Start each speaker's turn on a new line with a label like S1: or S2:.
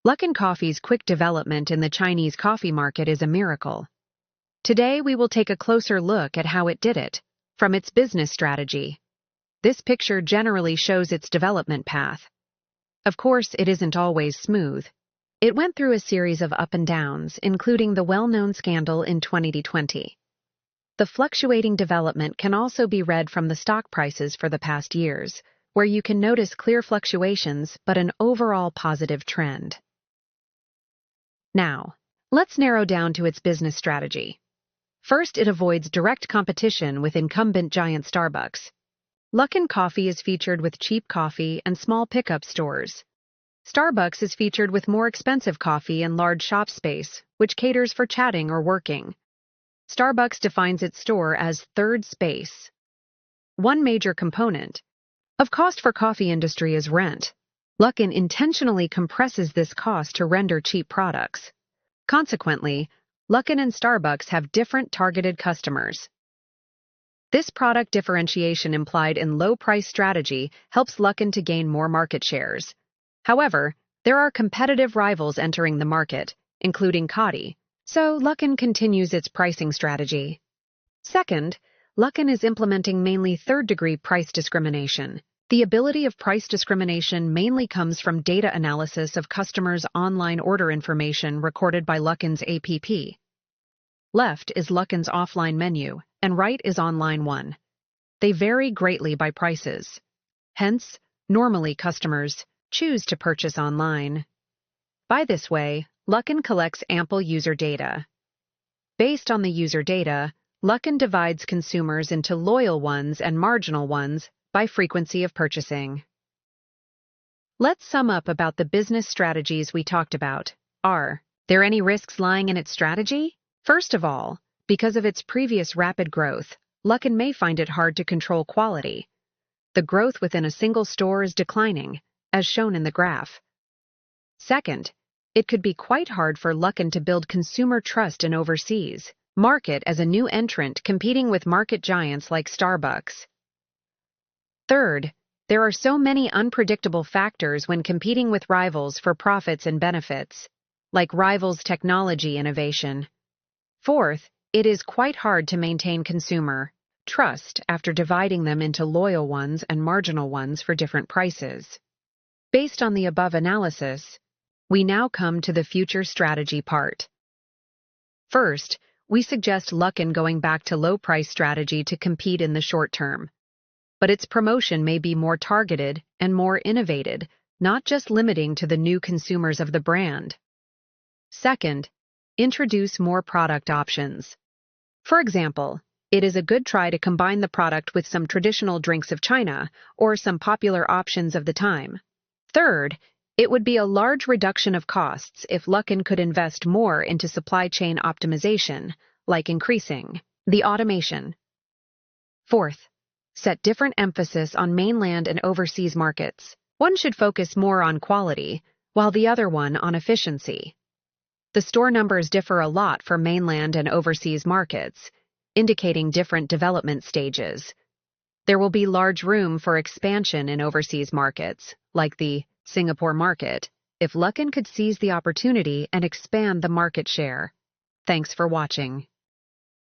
S1: Luckin Coffee's quick development in the Chinese coffee market is a miracle. Today we will take a closer look at how it did it, from its business strategy. This picture generally shows its development path. Of course, it isn't always smooth. It went through a series of up and downs, including the well-known scandal in 2020. The fluctuating development can also be read from the stock prices for the past years, where you can notice clear fluctuations but an overall positive trend. Now, let's narrow down to its business strategy. First, it avoids direct competition with incumbent giant Starbucks. Luckin Coffee is featured with cheap coffee and small pickup stores. Starbucks is featured with more expensive coffee and large shop space, which caters for chatting or working. Starbucks defines its store as third space. One major component of cost for coffee industry is rent. Luckin intentionally compresses this cost to render cheap products. Consequently, Luckin and Starbucks have different targeted customers. This product differentiation implied in low-price strategy helps Luckin to gain more market shares. However, there are competitive rivals entering the market, including Coty, so Luckin continues its pricing strategy. Second, Luckin is implementing mainly third-degree price discrimination. The ability of price discrimination mainly comes from data analysis of customers' online order information recorded by Luckin's app. Left is Luckin's offline menu, and right is online one. They vary greatly by prices. Hence, normally customers choose to purchase online. By this way, Luckin collects ample user data. Based on the user data, Luckin divides consumers into loyal ones and marginal ones by frequency of purchasing. Let's sum up about the business strategies we talked about. Are there any risks lying in its strategy? First of all, because of its previous rapid growth, Luckin may find it hard to control quality. The growth within a single store is declining, as shown in the graph. Second, it could be quite hard for Luckin to build consumer trust in overseas market as a new entrant competing with market giants like Starbucks. Third, there are so many unpredictable factors when competing with rivals for profits and benefits, like rivals' technology innovation. Fourth, it is quite hard to maintain consumer trust after dividing them into loyal ones and marginal ones for different prices. Based on the above analysis, we now come to the future strategy part. First, we suggest Luckin going back to low-price strategy to compete in the short term. But its promotion may be more targeted and more innovated, not just limiting to the new consumers of the brand. Second, introduce more product options. For example, it is a good try to combine the product with some traditional drinks of China or some popular options of the time. Third, it would be a large reduction of costs if Luckin could invest more into supply chain optimization, like increasing the automation. Fourth, set different emphasis on mainland and overseas markets. One should focus more on quality, while the other one on efficiency. The store numbers differ a lot for mainland and overseas markets, indicating different development stages. There will be large room for expansion in overseas markets, like the Singapore market, if Luckin could seize the opportunity and expand the market share. Thanks for watching.